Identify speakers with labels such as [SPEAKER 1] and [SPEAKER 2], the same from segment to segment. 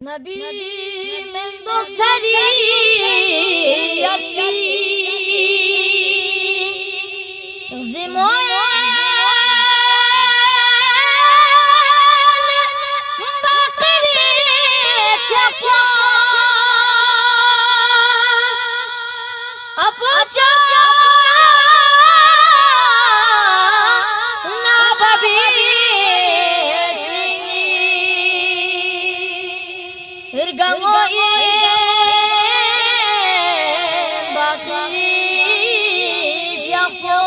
[SPEAKER 1] نبی من دختری هستی زمان باقری تقوا اپوچا نابابیش نشنی ارگموی باقری تقوا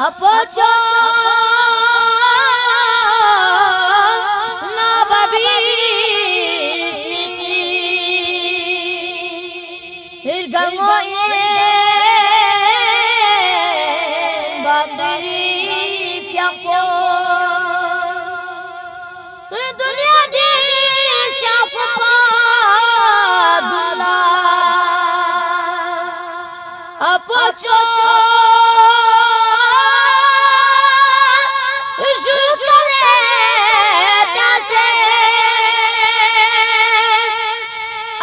[SPEAKER 1] اپوچا نابابیش نشنی ارگموی باقری تقوا دنیا دی شافا دلا اپوچو جوکله تاسه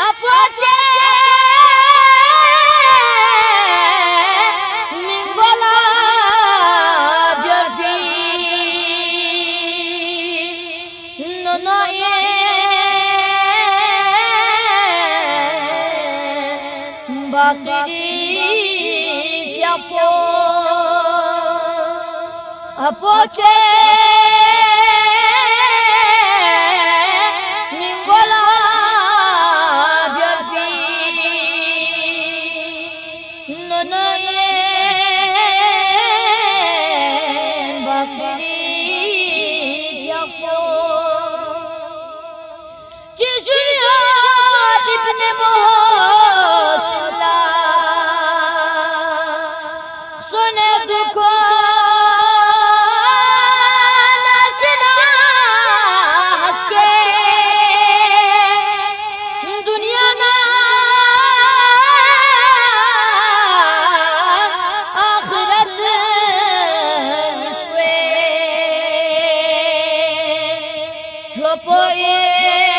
[SPEAKER 1] اپوچه منگولا بیرفی نونای باقری تقوا اپوچه منگولا بیرفی نونای باقری تقوا جزيرات ابن موصلة صندوقنا ناشنا حسكي دنيانا آخرت نسكوي لپوئي